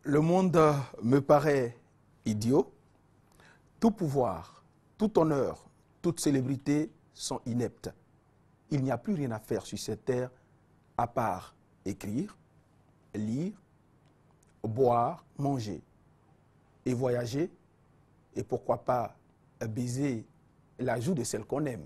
Le monde me paraît idiot. Tout pouvoir, tout honneur, toute célébrité sont ineptes. Il n'y a plus rien à faire sur cette terre à part écrire, lire, boire, manger et voyager et pourquoi pas baiser la joue de celle qu'on aime.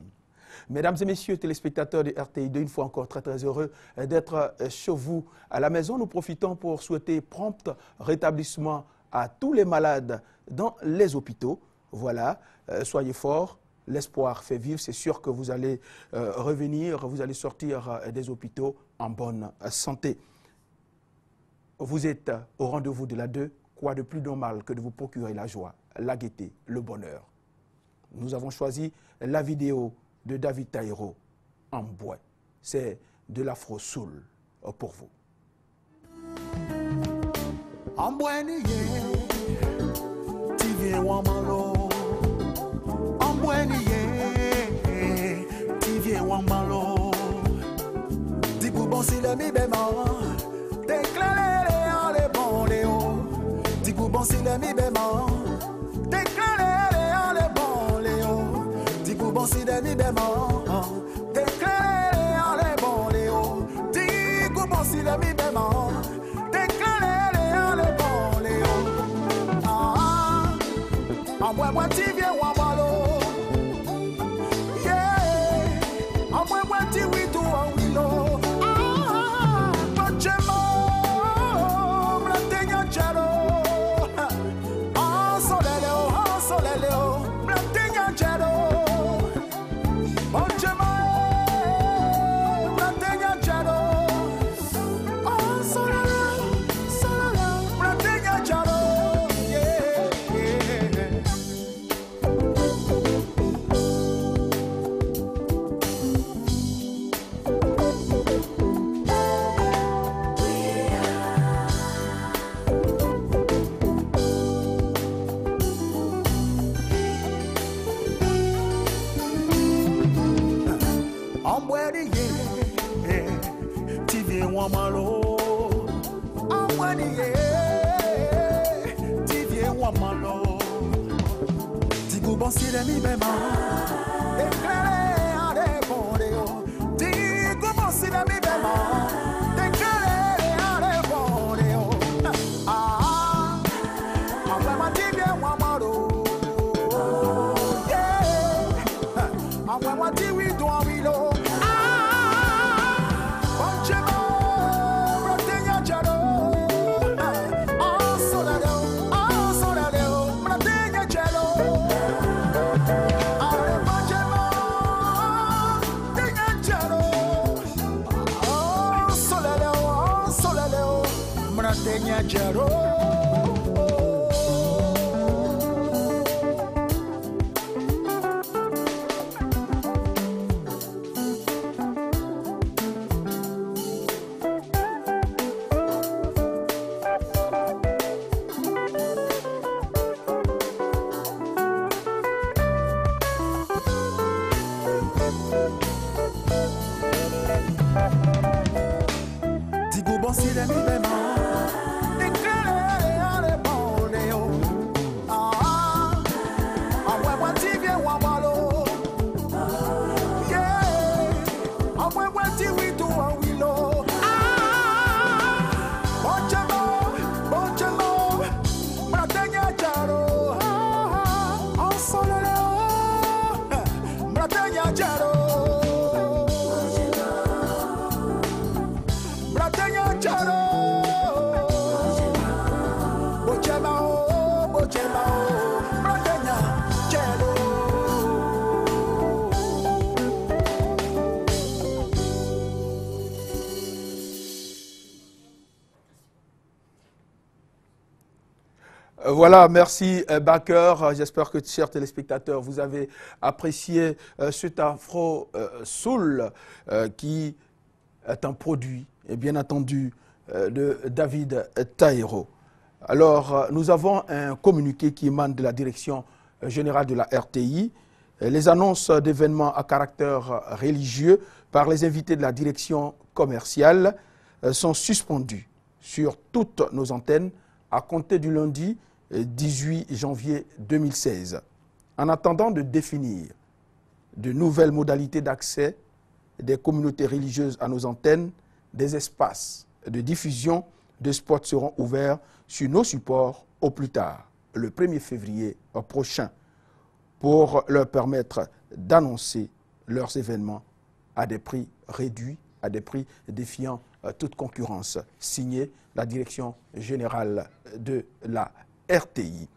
Mesdames et messieurs, téléspectateurs de RTI2, une fois encore très heureux d'être chez vous à la maison. Nous profitons pour souhaiter prompt rétablissement à tous les malades dans les hôpitaux. Voilà, soyez forts, l'espoir fait vivre. C'est sûr que vous allez revenir, vous allez sortir des hôpitaux en bonne santé. Vous êtes au rendez-vous de la 2. Quoi de plus normal que de vous procurer la joie, la gaieté, le bonheur. Nous avons choisi la vidéo de David Taïro en bois. C'est de l'afro-soul pour vous. En bois nié, tu viens wamalo. En bois nié, tu viens wamalo. Dis bon si le mi bémol, déclaré en les bons léo. Dis bon si le mi bémol, déclaré en les bons léo. Dis bon si le mi bémol, déclaré en les bons léo. Dis bon si le mi bémol, déclaré en les bons léo. Ah, en moi tu viens wamalo. Yeah, en moi tu oui tout en willow. Bon si le mi bémol, déclaré en les bons léo. Dis bon si le mi bémol, déclaré en les bons léo. Ah, en vraiment tu viens wamalo. Yeah, en vraiment tu oui toi oui lo. Voilà, merci Baker. J'espère que, chers téléspectateurs, vous avez apprécié cet afro-soul qui est un produit, et bien entendu, de David Taïro. Alors, nous avons un communiqué qui émane de la direction générale de la RTI. Les annonces d'événements à caractère religieux par les invités de la direction commerciale sont suspendues sur toutes nos antennes à compter du lundi 18 janvier 2016. En attendant de définir de nouvelles modalités d'accès des communautés religieuses à nos antennes, des espaces de diffusion de spots seront ouverts sur nos supports au plus tard, le 1er février prochain, pour leur permettre d'annoncer leurs événements à des prix réduits, à des prix défiant toute concurrence. Signé la Direction générale de la RTI.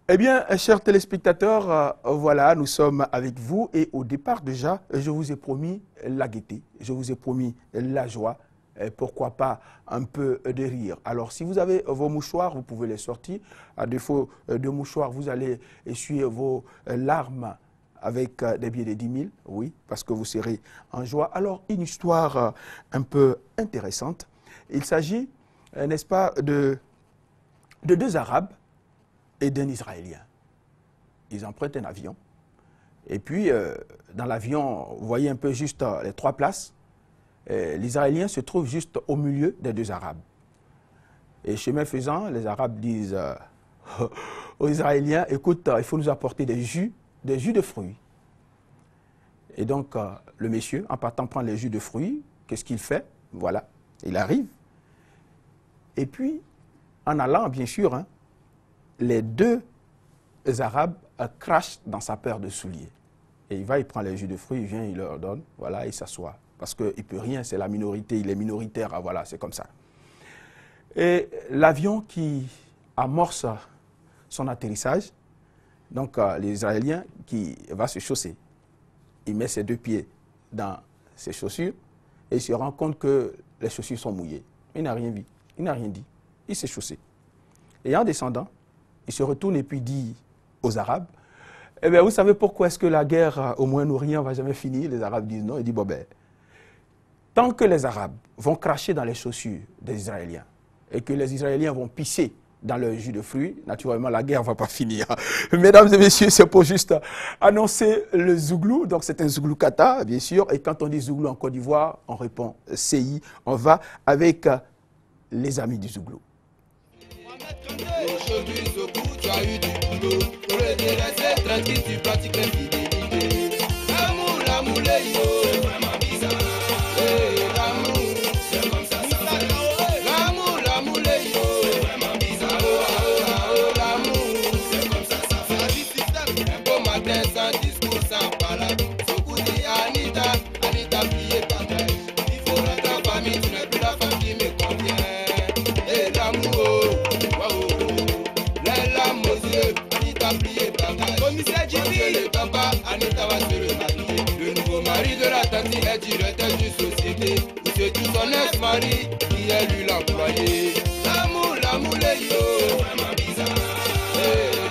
Eh bien, chers téléspectateurs, voilà, nous sommes avec vous et au départ déjà, je vous ai promis la gaieté, je vous ai promis la joie, et pourquoi pas un peu de rire. Alors, si vous avez vos mouchoirs, vous pouvez les sortir. À défaut de mouchoirs, vous allez essuyer vos larmes avec des billets de 10 000, oui, parce que vous serez en joie. Alors, une histoire un peu intéressante. Il s'agit, n'est-ce pas, de deux Arabes et d'un Israélien. Ils empruntent un avion. Et puis, dans l'avion, vous voyez un peu juste les 3 places. L'Israélien se trouve juste au milieu des deux Arabes. Et chemin faisant, les Arabes disent aux Israéliens, écoute, il faut nous apporter des jus de fruits. Et donc, le monsieur, en partant prendre les jus de fruits, qu'est-ce qu'il fait? Voilà, il arrive. Et puis, en allant, bien sûr, hein, les deux Arabes crachent dans sa paire de souliers. Et il prend les jus de fruits, il vient, il leur donne, voilà, il s'assoit. Parce qu'il ne peut rien, c'est la minorité, il est minoritaire, ah, voilà, c'est comme ça. Et l'avion qui amorce son atterrissage, donc l'Israélien qui va se chausser, il met ses 2 pieds dans ses chaussures et il se rend compte que les chaussures sont mouillées. Il n'a rien vu, il n'a rien dit, il s'est chaussé. Et en descendant, il se retourne et puis dit aux Arabes, eh bien, vous savez pourquoi est-ce que la guerre au Moyen-Orient ne va jamais finir? Les Arabes disent non. Il dit, bon ben, tant que les Arabes vont cracher dans les chaussures des Israéliens et que les Israéliens vont pisser dans leur jus de fruits, naturellement, la guerre ne va pas finir. Mesdames et messieurs, c'est pour juste annoncer le Zouglou. Donc, c'est un Zouglou kata, bien sûr. Et quand on dit Zouglou en Côte d'Ivoire, on répond CI. On va avec les amis du Zouglou. Aujourd'hui, Zouglou, tu as eu du boulot. Pour le rester tranquille, tu pratiques l'infidélité. L'amour, l'amour, les yo, c'est vraiment bizarre. L'amour, c'est comme ça, ça fait. L'amour, l'amour, les yo, c'est vraiment bizarre. L'amour, c'est comme ça, ça fait. Un beau matin sans discours, sans parole. Zouglou dit Anita, Anita, plié par terre. Il faut rentrer en famille, tu n'es plus la femme qui me convient. Et l'amour, commissaire Jimmy, le papa, Anita va se remarier. Le nouveau mari de la tante est directeur d'une société où c'est tout son ex-mari qui est lui l'employé. L'amour, l'amour, les yo, c'est vraiment bizarre.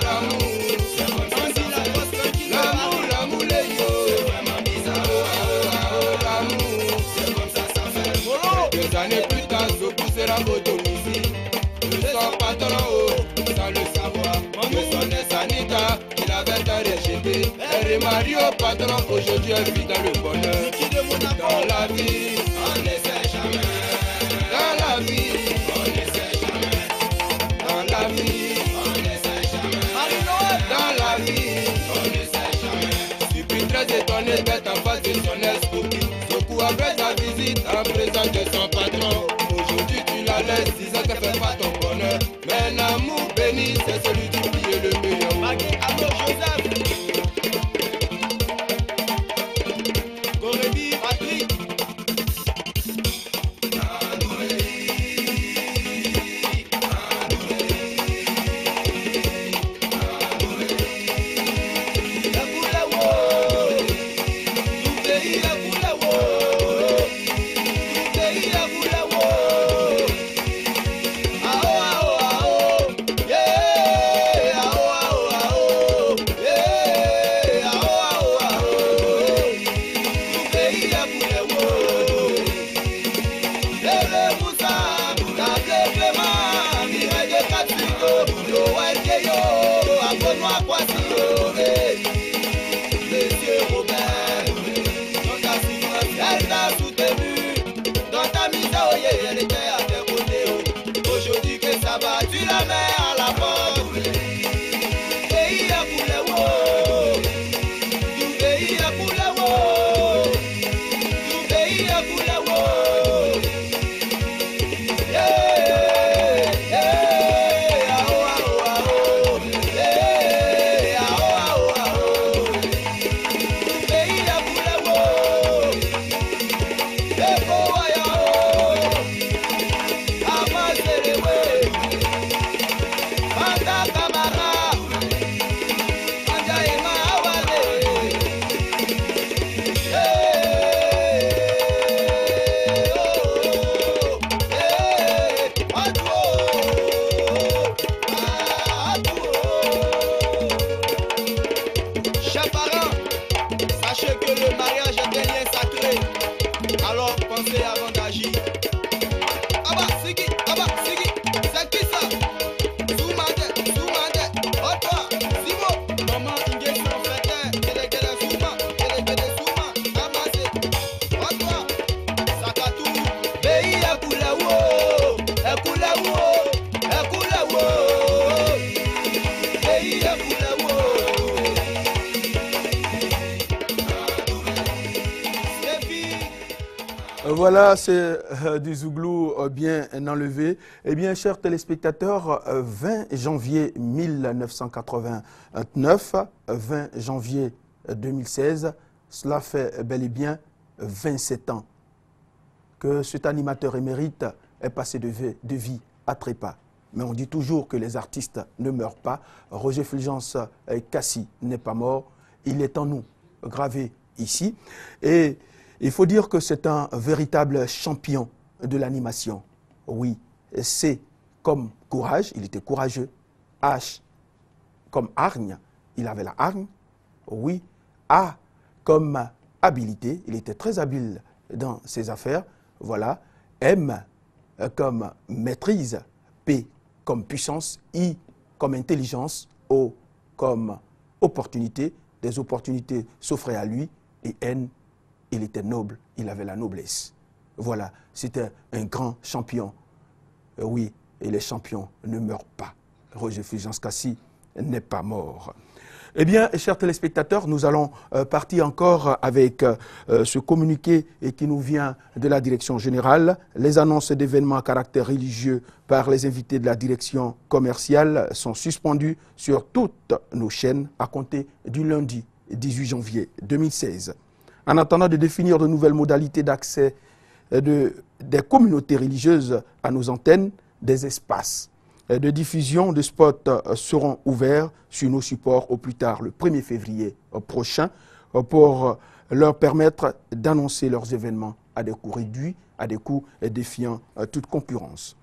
L'amour, c'est comme ça, ça fait. L'amour, l'amour, les yo, c'est vraiment bizarre. L'amour, c'est comme ça, ça fait. Quelques années plus tard, Zouglou sera au domicile de son patron, sans le savoir. Que son ex-Anita, il avait tant rejeté. Elle remarie au patron, aujourd'hui elle vit dans le bonheur. Dans la vie, on ne sait jamais. Dans la vie, on ne sait jamais. Dans la vie, on ne sait jamais. Dans la vie, on ne sait jamais. Je suis très étonné d'être en face de son ex-copine. Zouglou après sa visite en présence de son patron. Aujourd'hui tu la laisses disant qu'elle fait pas ton bonheur. Mais l'amour béni, c'est celui qui plie le meilleur. Magui, Amo, Joseph, Gorebi, Patrick. Yeah! Voilà, c'est du zouglou bien enlevé. Eh bien, chers téléspectateurs, 20 janvier 1989, 20 janvier 2016, cela fait bel et bien 27 ans que cet animateur émérite est passé de vie à trépas. Mais on dit toujours que les artistes ne meurent pas. Roger Fulgence Kassi n'est pas mort. Il est en nous, gravé ici. Et il faut dire que c'est un véritable champion de l'animation. Oui, C comme courage, il était courageux. H comme hargne, il avait la hargne. Oui, A comme habileté, il était très habile dans ses affaires. Voilà. M comme maîtrise. P comme puissance. I comme intelligence. O comme opportunité. Des opportunités s'offraient à lui. Et N, il était noble, il avait la noblesse. Voilà, c'était un grand champion. Oui, et les champions ne meurent pas. Roger Fulgence Kassi n'est pas mort. Eh bien, chers téléspectateurs, nous allons partir encore avec ce communiqué qui nous vient de la direction générale. Les annonces d'événements à caractère religieux par les invités de la direction commerciale sont suspendues sur toutes nos chaînes à compter du lundi 18 janvier 2016. En attendant de définir de nouvelles modalités d'accès des communautés religieuses à nos antennes, des espaces de diffusion de spots seront ouverts sur nos supports au plus tard le 1er février prochain pour leur permettre d'annoncer leurs événements à des coûts réduits, à des coûts défiant toute concurrence.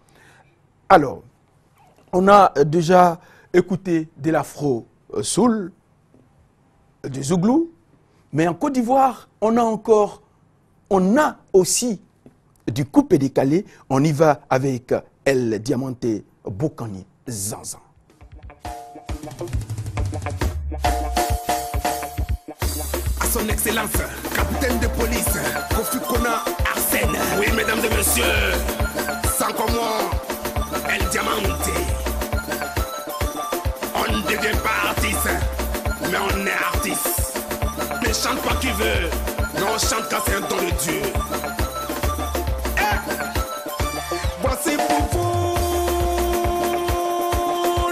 Alors, on a déjà écouté de l'afro-soul, du zouglou, mais en Côte d'Ivoire, on a aussi du coupé décalé. On y va avec El Diamanté Bokani Zanzan. À son excellence, capitaine de police, Kofi Kona Arsène. Oui, mesdames et messieurs, sans comment El Diamanté. On ne devient pas artiste, mais on est artiste. Ne chante pas qui veut, mais on chante quand c'est un don de Dieu. Voici pour vous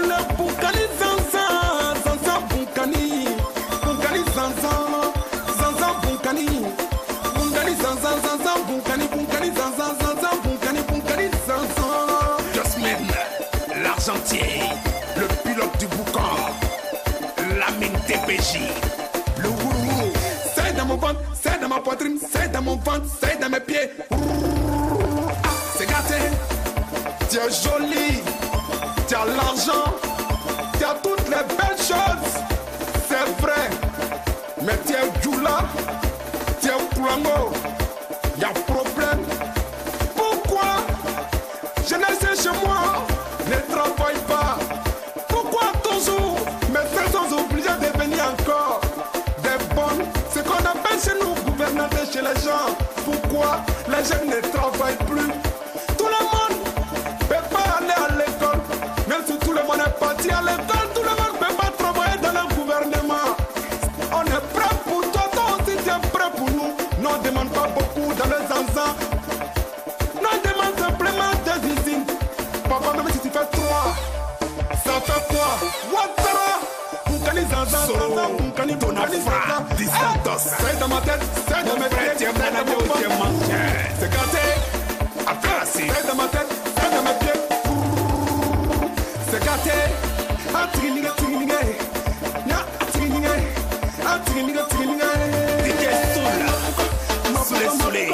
le Bokani Zanzan, Zanzan Bokani, Bokani Zanzan, Zanzan Bokani, Bokani Zanzan, Zanzan Bokani, Bokani Zanzan, Zanzan Bokani, Bokani Zanzan. Jasmine, l'argentier, le pilote du boucan, Lamine TPJ, le gourou, c'est dans mon ventre, c'est dans ma poitrine, c'est dans mon ventre, c'est dans mes pieds. C'est gâté, tu es joli, tu as l'argent, tu as toutes les belles choses, c'est vrai. Mais tu es Djoula, tu es Poulango, il y a problème. Pourquoi jeunesse chez moi ne travaille pas? Pourquoi toujours mes frères sont obligés de venir encore des bonnes? Ce qu'on appelle chez nous gouvernantes chez les gens. Pourquoi les jeunes ne travaillent plus? Tout le monde ne peut pas aller à l'école. Même si tout le monde est parti à l'école, tout le monde ne peut pas travailler dans le gouvernement. On est prêt pour toi, toi aussi tu es prêt pour nous. Non, ne demande pas beaucoup dans les enfants. Non, demande simplement des usines. Papa, même si tu fais 3, ça fait quoi? Ouattara, Bokani Zanzan, Zanzan, Bokani, Bokani Zanzan. C'est dans ma tête, c'est dans mes pieds, c'est dans mon ventre. C'est gâté. C'est dans ma tête, c'est dans mes pieds. C'est gâté. Atrinigé, trinigé. Atrinigé, atrinigé, trinigé. DJ Soul, Soulé.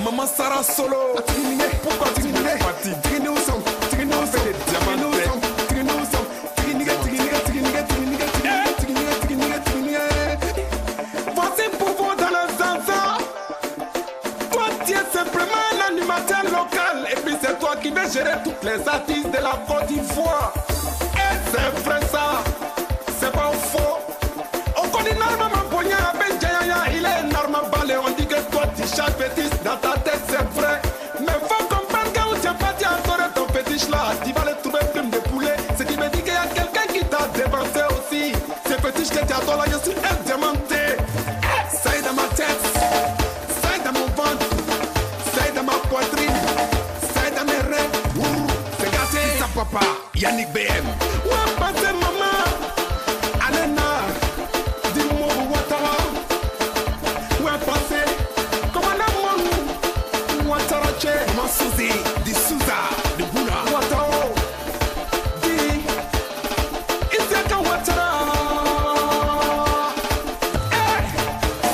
Maman Sarah Solo. Pourquoi tu n'es pas parti? Voici pour vous dans le Zanzan. Toi tu es simplement un animateur local. Et puis c'est toi qui vas gérer toutes les artistes de la Côte d'Ivoire. Et c'est vrai ça, c'est pas faux. On connaît normalement Bonya, il est énorme. chaque bêtise dans ta tête c'est vrai. Mais faut comprendre que où tu es parti adorer ton fétiche là, tu vas le trouver prime de poulet. Ce qui me dit qu'il y a quelqu'un qui t'a dépensé aussi. Ces fétiches que tu adores là, je suis un diamanté. C'est dans ma tête, c'est dans mon ventre, c'est dans ma poitrine, c'est dans mes rêves. C'est gâté. C'est ça papa, Yannick BM. Ouais, passez maman, Alena, dis-moi où Ouattara. Ouais, passez, commandant mon Ouattara Tché. Mansouzi, di Souza, de Bouna. Ouattara, di Isaka Ouattara.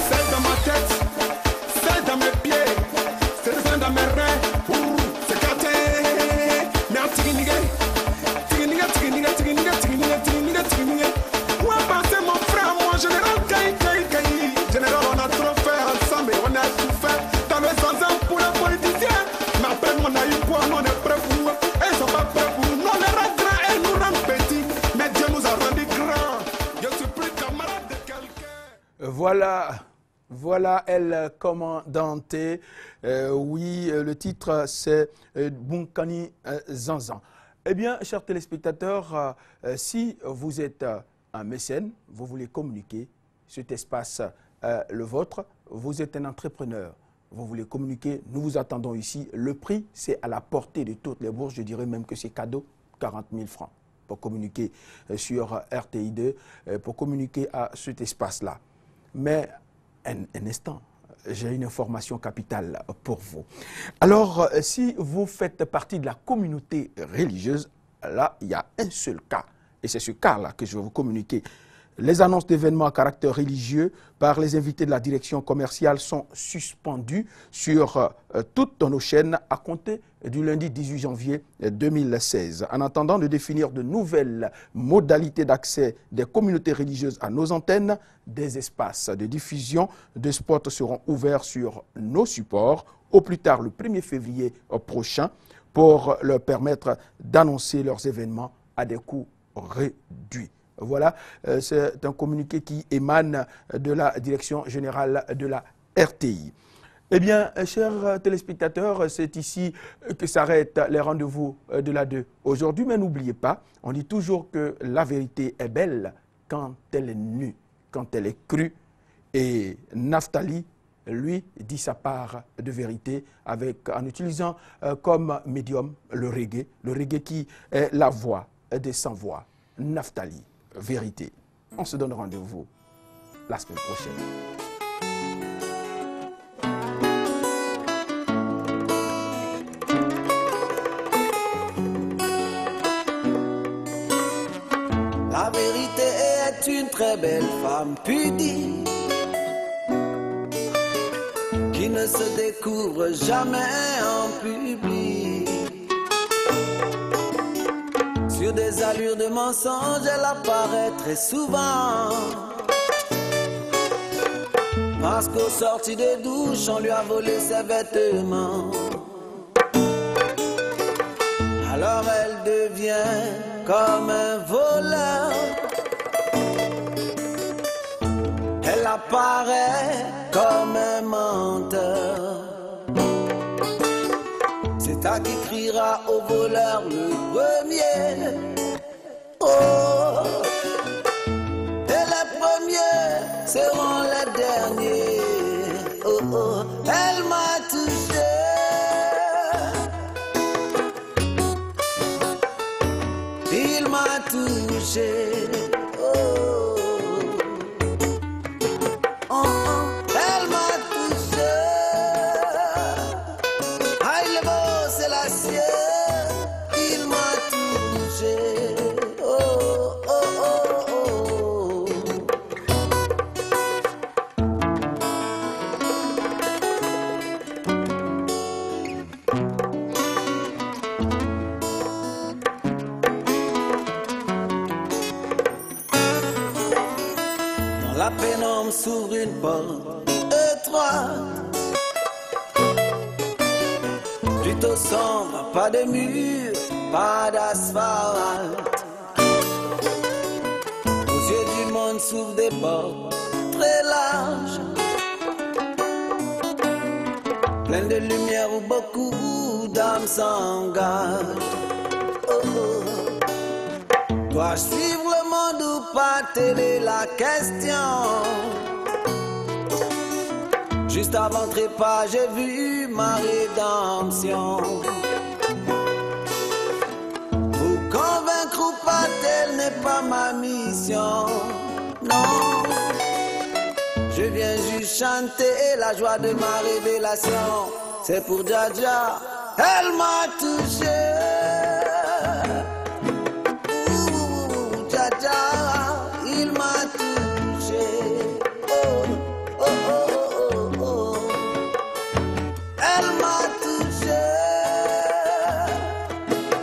C'est dans ma tête, c'est dans mes pieds, c'est dans mes reins. C'est gâté. Mais en tiginigue, tiginigue, tiginigue, tiginigue, tiginigue, tiginigue, tiginigue. Où est passé mon frère, mon général Kaï, Kaï, Kaï. Général, on a trop fait ensemble et on a tout fait. Dans les 100 ans pour les politiciens. Mais après, on a eu quoi, on est prêts pour nous. Et ils sont pas prêts pour nous. On les rend grands et nous rend petits. Mais Dieu nous a rendus grands. Je suis plus camarade de quelqu'un. Voilà El Commandante. Oui, le titre c'est Bunkani Zanzan. Eh bien, chers téléspectateurs, si vous êtes un mécène, vous voulez communiquer, cet espace le vôtre, vous êtes un entrepreneur, vous voulez communiquer, nous vous attendons ici. Le prix, c'est à la portée de toutes les bourses, je dirais même que c'est cadeau, 40 000 francs pour communiquer sur RTI2, pour communiquer à cet espace-là. Mais un instant, j'ai une information capitale pour vous. Alors, si vous faites partie de la communauté religieuse, là, il y a un seul cas. Et c'est ce cas-là que je vais vous communiquer. Les annonces d'événements à caractère religieux par les invités de la direction commerciale sont suspendues sur toutes nos chaînes à compter du lundi 18 janvier 2016. En attendant de définir de nouvelles modalités d'accès des communautés religieuses à nos antennes, des espaces de diffusion de spots seront ouverts sur nos supports au plus tard le 1er février prochain pour leur permettre d'annoncer leurs événements à des coûts réduits. Voilà, c'est un communiqué qui émane de la Direction générale de la RTI. Eh bien, chers téléspectateurs, c'est ici que s'arrêtent les rendez-vous de la 2 aujourd'hui. Mais n'oubliez pas, on dit toujours que la vérité est belle quand elle est nue, quand elle est crue. Et Naftali, lui, dit sa part de vérité en utilisant comme médium le reggae qui est la voix des sans-voix. Naftali. Vérité. On se donne rendez-vous la semaine prochaine. La vérité est une très belle femme pudique qui ne se découvre jamais en public. Sur des allures de mensonge, elle apparaît très souvent. Parce qu'au sorti de douche, on lui a volé ses vêtements. Alors elle devient comme un voleur. Elle apparaît comme un menteur. C'est à qui criera au voleur le premier. Oh, et les premiers seront les derniers. Oh, oh, elle m'a touché. Il m'a touché. Oh, oh, oh, elle m'a touché. Ah, il est beau, c'est la sienne. Il m'a touché. Oh, oh, oh, oh. Dans la pénombre s'ouvre une porte étroite, plutôt sombre, pas de mur, pas d'asphalte. Aux yeux du monde s'ouvrent des portes très larges. plein de lumière où beaucoup d'âmes s'engagent. Oh, oh. Dois-je suivre le monde ou pas, telle est la question. Juste avant trépas, j'ai vu ma rédemption. Vous convaincre ou pas, telle n'est pas ma mission. Non, je viens juste chanter la joie de ma révélation. C'est pour Dja, elle m'a touché. Dja, il m'a touché. Oh, oh, oh, oh, oh. Elle m'a touché.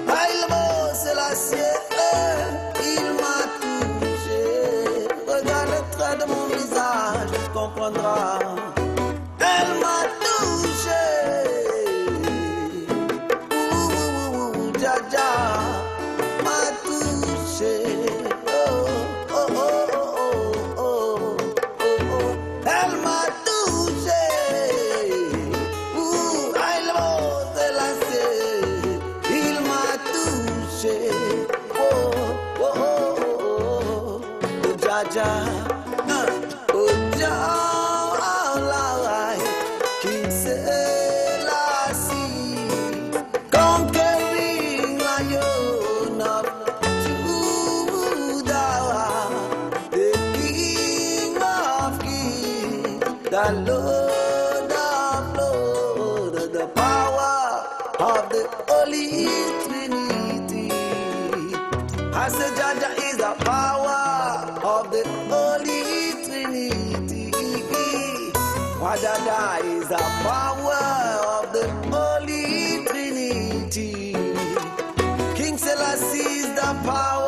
Ah, il m'a, c'est la sienne. Il m'a touché. Regarde le trait de mon visage, tu comprendras. Elle m'a touché. Dja, Dja m'a touché. Oh, oh, oh, oh, oh, oh, oh. Elle m'a touché. Elle m'a lancé. Il m'a touché. Oh, oh, oh, oh, oh. Dja, Dja. Oh, Dja, oh, la, King Selassie, conquering Lion of Judah, the King of Kings, the Lord of Lords, the power of the Holy Trinity. I said Dja, Dja is the power of the Holy Trinity. Wadada is the power of the Holy Trinity. King Selassie is the power